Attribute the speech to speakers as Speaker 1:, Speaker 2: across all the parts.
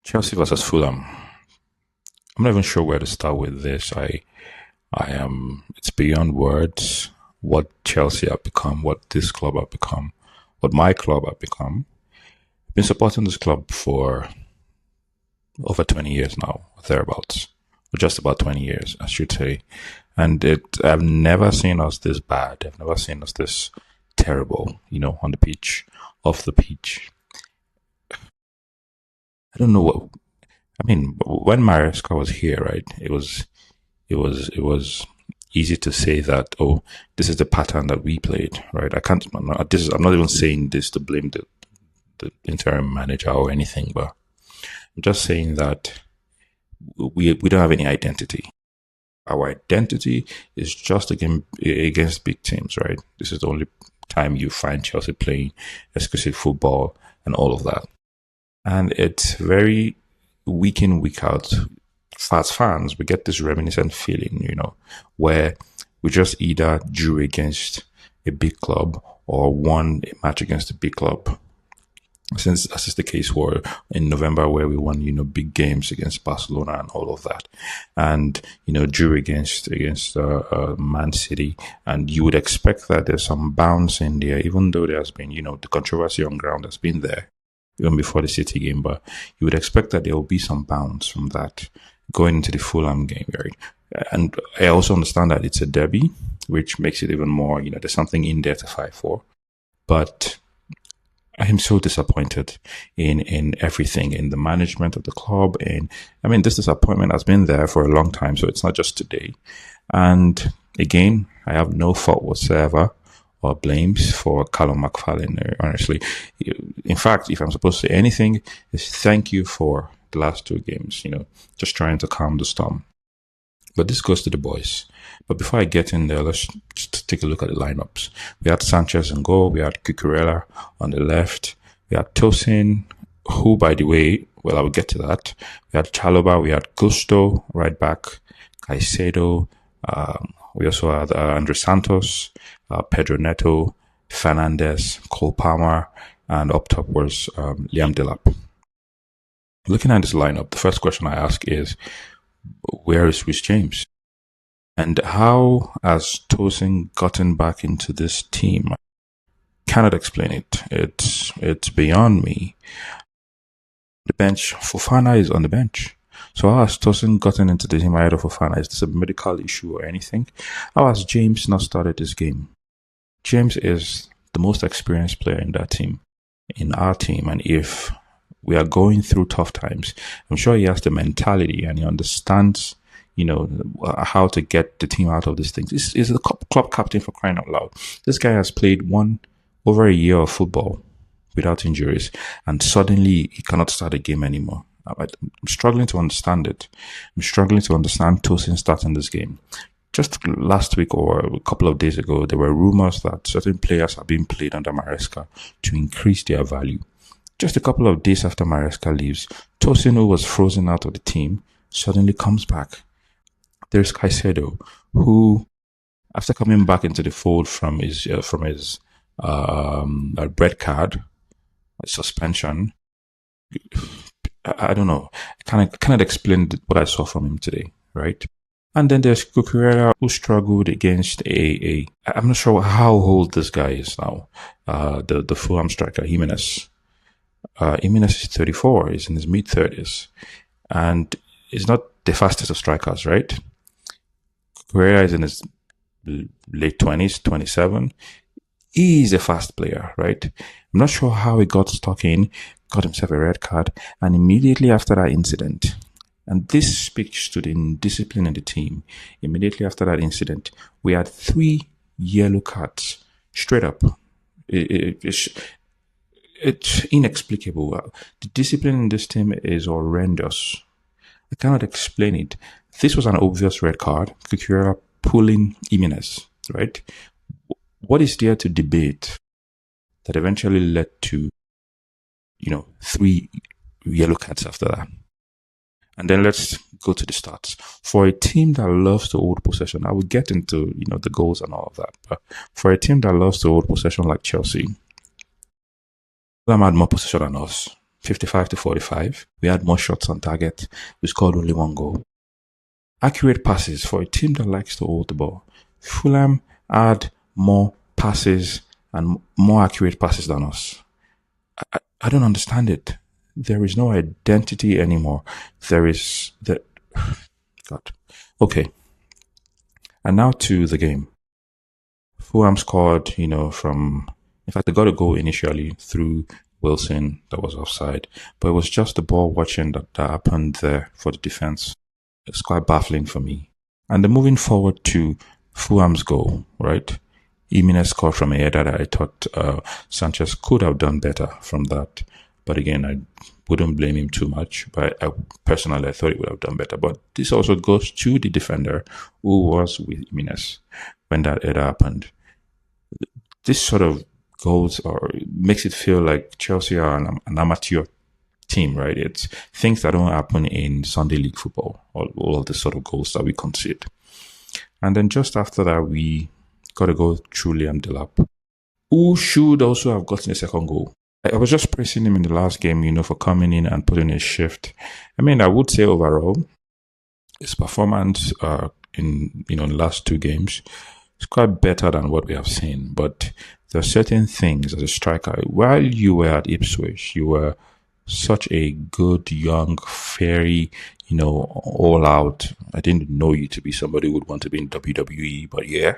Speaker 1: Chelsea versus Fulham. I'm not even sure where to start with this. I am. It's beyond words. What Chelsea have become, what this club have become, what my club have become. I've been supporting this club for over 20 years now, thereabouts, or just about 20 years, I should say. And I've never seen us this bad. I've never seen us this terrible. On the pitch, off the pitch. I don't know what. I mean, when Maresca was here, right? It was easy to say that, oh, this is the pattern that we played, right? I'm not even saying this to blame the interim manager or anything, but I'm just saying that we don't have any identity. Our identity is just against big teams, right? This is the only time you find Chelsea playing exclusive football and all of that. And it's very week in, week out. As fans, we get this reminiscent feeling, where we just either drew against a big club or won a match against a big club. Since as is the case for in November where we won, big games against Barcelona and all of that, and drew against Man City, and you would expect that there's some bounce in there, even though there's been the controversy on ground has been there even before the City game, but you would expect that there will be some bounce from that going into the Fulham game, right? And I also understand that it's a derby, which makes it even more, there's something in there to fight for. But I am so disappointed in everything, in the management of the club. And I mean, this disappointment has been there for a long time, so it's not just today. And again, I have no fault whatsoever or blames for Callum McFarlane, honestly. In fact, if I'm supposed to say anything, is thank you for the last two games, just trying to calm the storm. But this goes to the boys. But before I get in there, let's just take a look at the lineups. We had Sanchez in goal. We had Cucurella on the left. We had Tosin, who, by the way, well, I will get to that. We had Chaloba. We had Gusto, right back. Caicedo. We also had Andre Santos, Pedro Neto, Fernandez, Cole Palmer, and up top was Liam Delap. Looking at this lineup, the first question I ask is, where is Rhys James? And how has Tosin gotten back into this team? Cannot explain it. It's beyond me. The bench, Fofana is on the bench. So how has Tosin gotten into the team ahead of Fofana? Is this a medical issue or anything? How has James not started this game? James is the most experienced player in that team, in our team. And if we are going through tough times, I'm sure he has the mentality and he understands, how to get the team out of these things. He's the club captain, for crying out loud. This guy has played over a year of football without injuries, and suddenly he cannot start a game anymore. I'm struggling to understand it. I'm struggling to understand Tosin starting this game. Just last week or a couple of days ago, there were rumors that certain players are being played under Maresca to increase their value. Just a couple of days after Maresca leaves, Tosin, who was frozen out of the team, suddenly comes back. There's Caicedo, who, after coming back into the fold from his red card suspension, I don't know. I cannot explain what I saw from him today, right? And then there's Cucurella, who struggled against I'm not sure how old this guy is now. The Fulham striker, Jimenez. Jimenez is 34, he's in his mid-30s. And he's not the fastest of strikers, right? Cucurella is in his late 20s, 27. He's a fast player, right? I'm not sure how he got stuck in, got himself a red card, and immediately after that incident, and this speaks to the discipline in the team, immediately after that incident, we had 3 yellow cards straight up. It's inexplicable. The discipline in this team is horrendous. I cannot explain it. This was an obvious red card. Cucurella pulling Jimenez, right? What is there to debate that eventually led to, 3 yellow cards after that? And then let's go to the stats. For a team that loves to hold possession, I will get into, the goals and all of that. But for a team that loves to hold possession like Chelsea, Fulham had more possession than us. 55 to 45. We had more shots on target. We scored only one goal. Accurate passes for a team that likes to hold the ball. Fulham had more passes and more accurate passes than us. I don't understand it. There is no identity anymore. There is the God. Okay. And now to the game. Fulham scored, from in fact they got a goal initially through Wilson that was offside, but it was just the ball watching that happened there for the defense. It's quite baffling for me. And then moving forward to Fulham's goal, right? Jimenez scored from a header that I thought Sanchez could have done better from that. But again, I wouldn't blame him too much. But personally, I thought he would have done better. But this also goes to the defender who was with Jimenez when that header happened. This sort of goes or makes it feel like Chelsea are an amateur team, right? It's things that don't happen in Sunday League football, all of the sort of goals that we concede. And then just after that, we got a goal through Liam Delap, who should also have gotten a second goal. I was just praising him in the last game, for coming in and putting a shift. I mean, I would say overall, his performance in the last two games is quite better than what we have seen. But there are certain things as a striker. While you were at Ipswich, you were such a good, young, fairy, all out. I didn't know you to be somebody who would want to be in WWE, but yeah,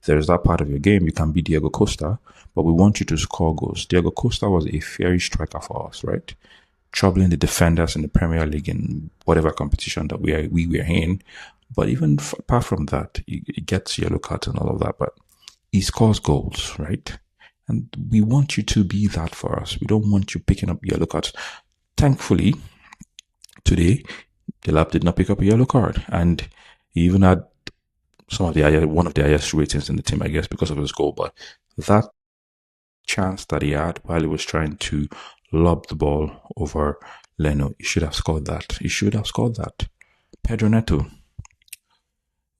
Speaker 1: there's that part of your game. You can be Diego Costa, but we want you to score goals. Diego Costa was a fairy striker for us, right? Troubling the defenders in the Premier League in whatever competition that we were in. But even apart from that, he gets yellow cards and all of that, but he scores goals, right? And we want you to be that for us. We don't want you picking up yellow cards. Thankfully, today, Delap did not pick up a yellow card. And he even had one of the highest ratings in the team, I guess, because of his goal. But that chance that he had while he was trying to lob the ball over Leno, he should have scored that. He should have scored that. Pedro Neto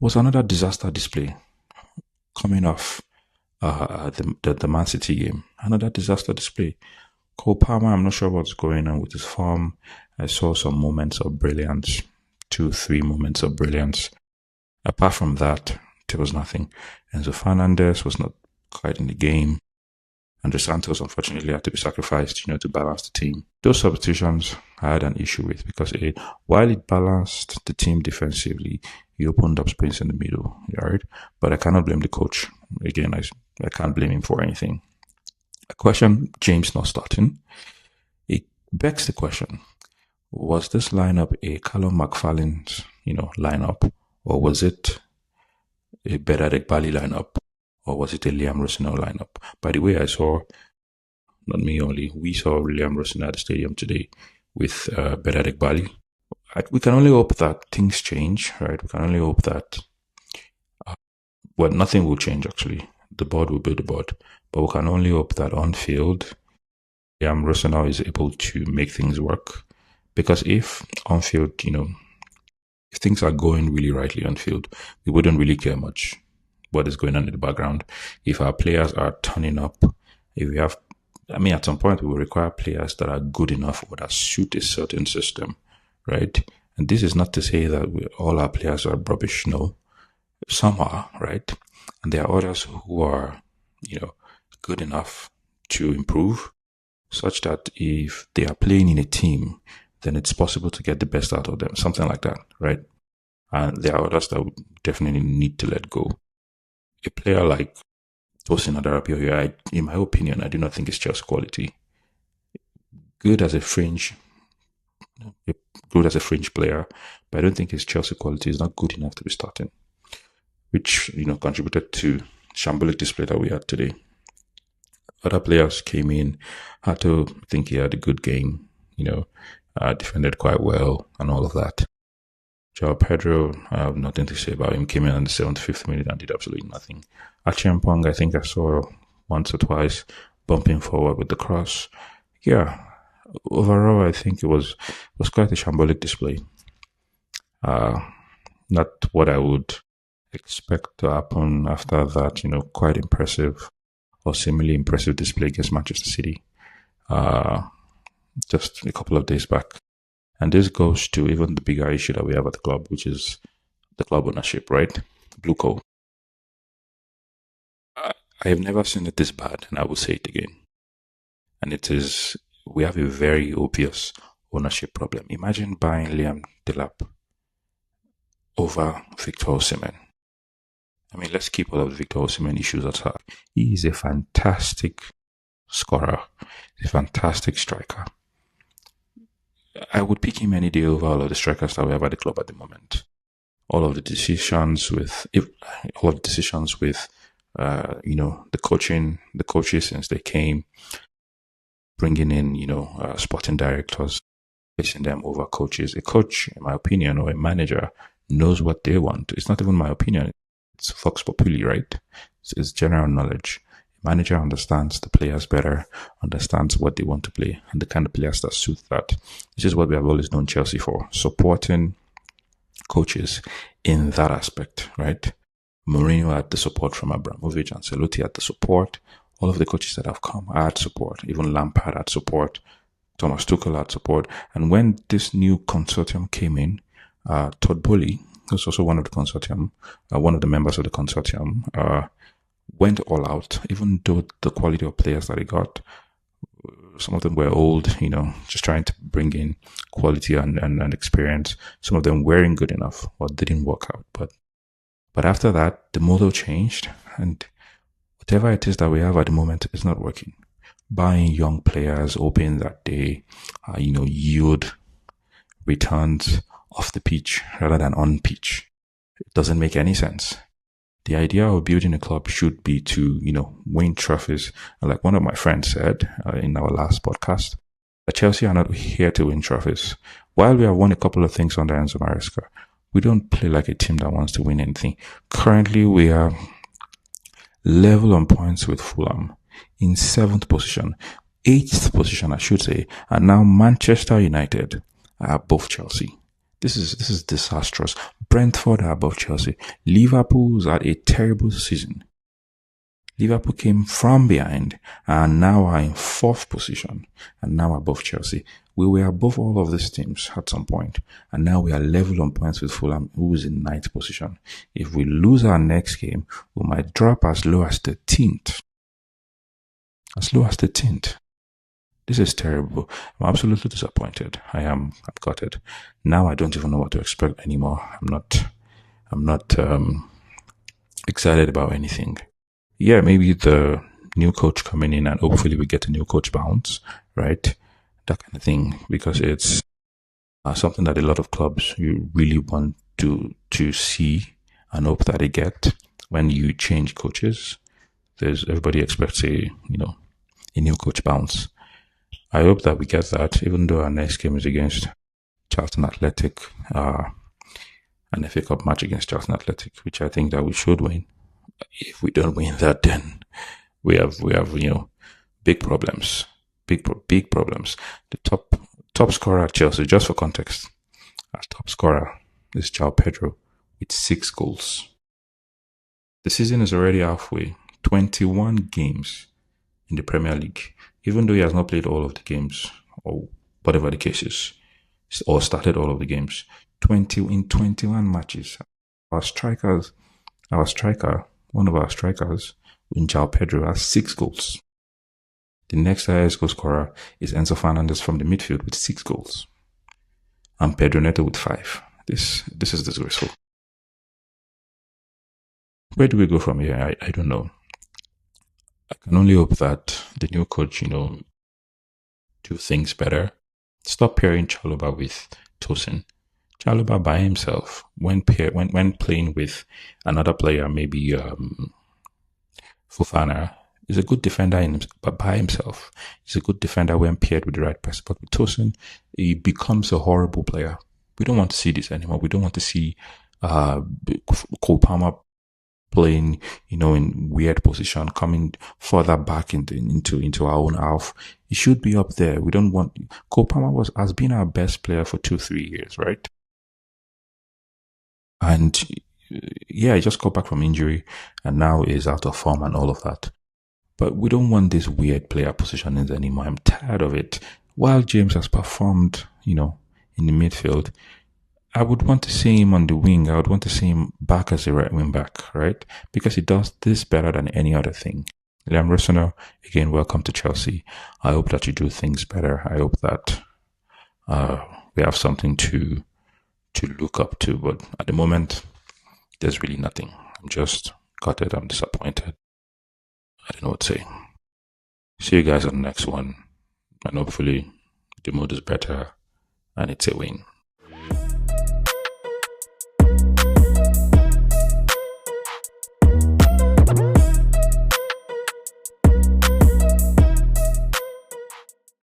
Speaker 1: was another disaster display coming off the Man City game. Another disaster display. Cole Palmer, I'm not sure what's going on with his form. I saw some moments of brilliance, 2-3 moments of brilliance. Apart from that, there was nothing. Enzo Fernandez was not quite in the game. Andre Santos, unfortunately, had to be sacrificed, to balance the team. Those substitutions I had an issue with because while it balanced the team defensively, he opened up space in the middle, right? But I cannot blame the coach. Again, I can't blame him for anything. A question, James not starting. It begs the question, was this lineup a Callum McFarlane's, lineup? Or was it a Benedict Bali lineup? Or was it a Liam Rossino lineup? By the way, not me only, we saw Liam Rossino at the stadium today with Benedict Bali. We can only hope that things change, right? We can only hope that, nothing will change actually. The board will be the board. But we can only hope that on field, Liam Rossino is able to make things work. Because if on field, if things are going really rightly on field, we wouldn't really care much what is going on in the background. If our players are turning up, if we have, at some point we will require players that are good enough or that suit a certain system, right? And this is not to say that all our players are rubbish. No, some are, right? And there are others who are, good enough to improve, such that if they are playing in a team, then it's possible to get the best out of them, something like that, right? And there are others that would definitely need to let go. A player like Tosin Adarabioyo, in my opinion, I do not think is Chelsea quality. Good as a fringe player, but I don't think his Chelsea quality is not good enough to be starting, which, contributed to shambolic display that we had today. Other players came in, had to think he had a good game, defended quite well and all of that. Joao Pedro, I have nothing to say about him. Came in the 75th minute and did absolutely nothing. Achiampong, I think I saw once or twice bumping forward with the cross. Yeah, overall, I think it was quite a shambolic display. Not what I would expect to happen after that, quite impressive or seemingly impressive display against Manchester City. just a couple of days back. And this goes to even the bigger issue that we have at the club, which is the club ownership, right? Blue Co. I I have never seen it this bad, and I will say it again. And it is, we have a very obvious ownership problem. Imagine buying Liam Delap over Victor Osimhen. I mean, let's keep all of the Victor Osimhen issues aside. He is a fantastic scorer, a fantastic striker. I would pick him any day over all of the strikers that we have at the club at the moment. All of the decisions with, all of the decisions with, the coaching, the coaches since they came, bringing in, sporting directors, placing them over coaches. A coach, in my opinion, or a manager knows what they want. It's not even my opinion. It's Vox Populi, right? It's general knowledge. A manager understands the players better, understands what they want to play, and the kind of players that suit that. This is what we have always known Chelsea for, supporting coaches in that aspect, right? Mourinho had the support from Abramovich, and Ancelotti had the support. All of the coaches that have come had support. Even Lampard had support. Thomas Tuchel had support. And when this new consortium came in, Todd Bowley, who's also one of the consortium, one of the members of the consortium, went all out, even though the quality of players that he got, some of them were old, just trying to bring in quality and experience. Some of them weren't good enough or didn't work out. But after that, the model changed, and whatever it is that we have at the moment is not working. Buying young players, hoping that they, yield returns off the pitch rather than on pitch. It doesn't make any sense. The idea of building a club should be to, win trophies. And like one of my friends said in our last podcast, that Chelsea are not here to win trophies. While we have won a couple of things under Enzo Maresca, we don't play like a team that wants to win anything. Currently, we are level on points with Fulham in 7th position, 8th position, I should say, and now Manchester United are above Chelsea. This is disastrous. Brentford are above Chelsea. Liverpool's had a terrible season. Liverpool came from behind and now are in 4th position and now above Chelsea. We were above all of these teams at some point, and now we are level on points with Fulham, who is in 9th position. If we lose our next game, we might drop as low as 13th. As low as 13th. This is terrible. I'm absolutely disappointed. I've gutted. Now I don't even know what to expect anymore. I'm not excited about anything. Yeah, maybe the new coach coming in and hopefully we get a new coach bounce, right? That kind of thing, because it's something that a lot of clubs you really want to see and hope that they get when you change coaches. Everybody expects a new coach bounce. I hope that we get that, even though our next game is against Charlton Athletic, an FA Cup match against Charlton Athletic, which I think that we should win. If we don't win that, then we have big problems, big problems. The top scorer at Chelsea, just for context, our top scorer is João Pedro with 6 goals. The season is already halfway. 21 games in the Premier League, even though he has not played all of the games or whatever the case is, or started all of the games. 21 matches. One of our strikers, João Pedro, has 6 goals. The next highest goal scorer is Enzo Fernandez from the midfield with 6 goals. And Pedro Neto with 5. This is disgraceful. Where do we go from here? I don't know. I can only hope that the new coach, do things better. Stop pairing Chalobah with Tosin. Chalobah by himself, when playing with another player, maybe Fofana, is a good defender but by himself. He's a good defender when paired with the right person. But with Tosin, he becomes a horrible player. We don't want to see this anymore. We don't want to see Cole Palmer playing, in weird position, coming further back into our own half. He should be up there. We don't want. Cole Palmer has been our best player for 2-3 years, right? And yeah, he just got back from injury and now is out of form and all of that. But we don't want these weird player positionings anymore. I'm tired of it. while James has performed, in the midfield, I would want to see him on the wing. I would want to see him back as a right wing back, right? Because he does this better than any other thing. Liam Rossonero, again, welcome to Chelsea. I hope that you do things better. I hope that we have something to look up to. But at the moment, there's really nothing. I'm just gutted. I'm disappointed. I don't know what to say. See you guys on the next one. And hopefully the mood is better and it's a win.